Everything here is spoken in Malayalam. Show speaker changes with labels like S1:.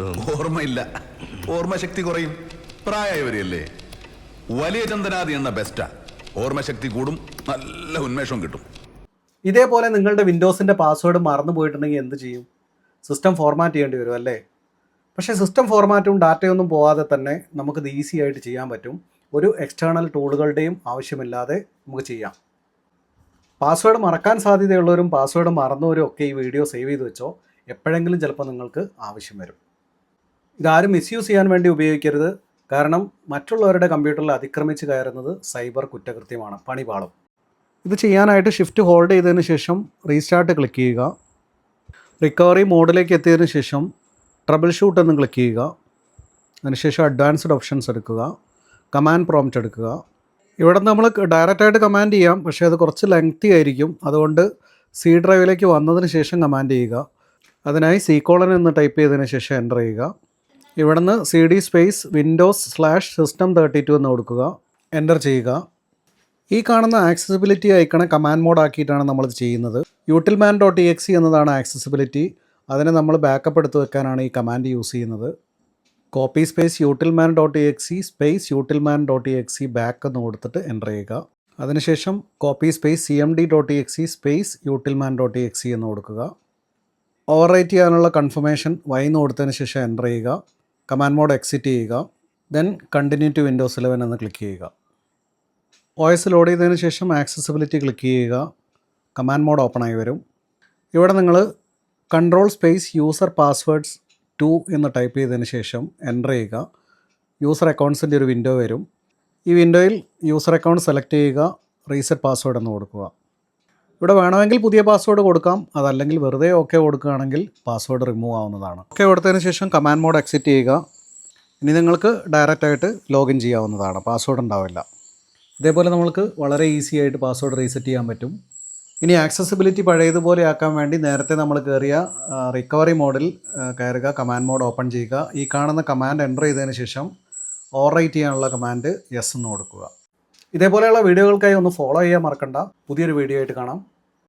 S1: ഓർമ്മയില്ല, ഓർമ്മശക്തി കുറയും. പ്രായമായവരെയല്ലേ. വലിയ ചന്ദനാദി എണ്ണ ബെസ്റ്റാ. ഓർമ്മശക്തി കൂടും, നല്ല ഉന്മേഷവും കിട്ടും.
S2: ഇതേപോലെ നിങ്ങളുടെ വിൻഡോസിൻ്റെ പാസ്വേഡ് മറന്നു പോയിട്ടുണ്ടെങ്കിൽ എന്ത് ചെയ്യും? സിസ്റ്റം ഫോർമാറ്റ് ചെയ്യേണ്ടി വരും അല്ലേ? പക്ഷേ സിസ്റ്റം ഫോർമാറ്റും ഡാറ്റയൊന്നും പോകാതെ തന്നെ നമുക്കിത് ഈസി ആയിട്ട് ചെയ്യാൻ പറ്റും. ഒരു എക്സ്റ്റേണൽ ടൂളുകളുടെയും ആവശ്യമില്ലാതെ നമുക്ക് ചെയ്യാം. പാസ്വേഡ് മറക്കാൻ സാധ്യതയുള്ളവരും പാസ്വേഡ് മറന്നവരും ഒക്കെ ഈ വീഡിയോ സേവ് ചെയ്ത് വെച്ചോ. എപ്പോഴെങ്കിലും ചിലപ്പോൾ നിങ്ങൾക്ക് ആവശ്യം വരും. ഇതാരും മിസ്യൂസ് ചെയ്യാൻ വേണ്ടി ഉപയോഗിക്കരുത്. കാരണം മറ്റുള്ളവരുടെ കമ്പ്യൂട്ടറിൽ അതിക്രമിച്ച് കയറുന്നത് സൈബർ കുറ്റകൃത്യമാണ്, പണി പാളും. ഇത് ചെയ്യാനായിട്ട് ഷിഫ്റ്റ് ഹോൾഡ് ചെയ്തതിന് ശേഷം റീസ്റ്റാർട്ട് ക്ലിക്ക് ചെയ്യുക. റിക്കവറി മോഡിലേക്ക് എത്തിയതിന് ശേഷം ട്രബിൾ ഷൂട്ട് എന്ന് ക്ലിക്ക് ചെയ്യുക. അതിനുശേഷം അഡ്വാൻസ്ഡ് ഓപ്ഷൻസ് എടുക്കുക, കമാൻഡ് പ്രോംപ്റ്റ് എടുക്കുക. ഇവിടെ നമ്മൾ ഡയറക്റ്റായിട്ട് കമാൻഡ് ചെയ്യാം, പക്ഷേ അത് കുറച്ച് ലെങ്തി ആയിരിക്കും. അതുകൊണ്ട് സി ഡ്രൈവിലേക്ക് വന്നതിന് ശേഷം കമാൻഡ് ചെയ്യുക. അതിനായി C:" എന്ന് ടൈപ്പ് ചെയ്തതിന് ശേഷം എൻ്റർ ചെയ്യുക. ഇവിടുന്ന് CD സ്പേസ് Windows/System32 എന്ന് കൊടുക്കുക, എൻ്റർ ചെയ്യുക. ഈ കാണുന്ന ആക്സസിബിലിറ്റി ഐക്കണെ കമാൻഡ് മോഡ് ആക്കിയിട്ടാണ് നമ്മളിത് ചെയ്യുന്നത്. utilman.exe എന്നതാണ് ആക്സസിബിലിറ്റി. അതിനെ നമ്മൾ ബാക്കപ്പ് എടുത്ത് വെക്കാനാണ് ഈ കമാൻഡ് യൂസ് ചെയ്യുന്നത്. Copy space utilman.exe space utilman.exe back എന്ന് കൊടുത്തിട്ട് എൻ്റർ ചെയ്യുക. അതിനുശേഷം copy space cmd.exe space utilman.exe എന്ന് കൊടുക്കുക. ഓവർ റൈറ്റ് ചെയ്യാനുള്ള കൺഫർമേഷൻ Y എന്ന് കൊടുത്തതിന് ശേഷം എൻ്റർ ചെയ്യുക. കമാൻഡ് മോഡ് എക്സിറ്റ് ചെയ്യുക. ദെൻ കണ്ടിന്യൂ ടു Windows 11 എന്ന് ക്ലിക്ക് ചെയ്യുക. OS ലോഡ് ചെയ്തതിന് ശേഷം ആക്സസിബിലിറ്റി ക്ലിക്ക് ചെയ്യുക. കമാൻഡ് മോഡ് ഓപ്പൺ ആയി വരും. ഇവിടെ നിങ്ങൾ കൺട്രോൾ സ്പേസ് യൂസർ പാസ്വേഡ്സ് 2 എന്ന് ടൈപ്പ് ചെയ്തതിന് ശേഷം എൻ്റർ ചെയ്യുക. യൂസർ അക്കൗണ്ട്സിൻ്റെ ഒരു വിൻഡോ വരും. ഈ വിൻഡോയിൽ യൂസർ അക്കൗണ്ട് സെലക്ട് ചെയ്യുക, റീസെറ്റ് പാസ്വേഡ് എന്ന് കൊടുക്കുക. ഇവിടെ വേണമെങ്കിൽ പുതിയ പാസ്വേഡ് കൊടുക്കാം, അതല്ലെങ്കിൽ വെറുതെ ഓക്കെ കൊടുക്കുകയാണെങ്കിൽ പാസ്വേഡ് റിമൂവ് ആവുന്നതാണ്. ഓക്കെ കൊടുത്തതിന് ശേഷം കമാൻഡ് മോഡ് എക്സിറ്റ് ചെയ്യുക. ഇനി നിങ്ങൾക്ക് ഡയറക്റ്റായിട്ട് ലോഗിൻ ചെയ്യാവുന്നതാണ്, പാസ്വേഡ് ഉണ്ടാവില്ല. ഇതേപോലെ നമ്മൾക്ക് വളരെ ഈസി ആയിട്ട് പാസ്വേഡ് റീസെറ്റ് ചെയ്യാൻ പറ്റും. ഇനി ആക്സസിബിലിറ്റി പഴയതുപോലെ ആക്കാൻ വേണ്ടി നേരത്തെ നമ്മൾ കയറിയ റിക്കവറി മോഡിൽ കയറുക, കമാൻഡ് മോഡ് ഓപ്പൺ ചെയ്യുക. ഈ കാണുന്ന കമാൻഡ് എൻ്റർ ചെയ്തതിന് ശേഷം ഓവർ റൈറ്റ് ചെയ്യാനുള്ള കമാൻഡ് യെസ് എന്ന് കൊടുക്കുക. ഇതേപോലെയുള്ള വീഡിയോകൾക്കായി ഒന്ന് ഫോളോ ചെയ്യാൻ മറക്കണ്ട. പുതിയൊരു വീഡിയോ ആയിട്ട് കാണാം.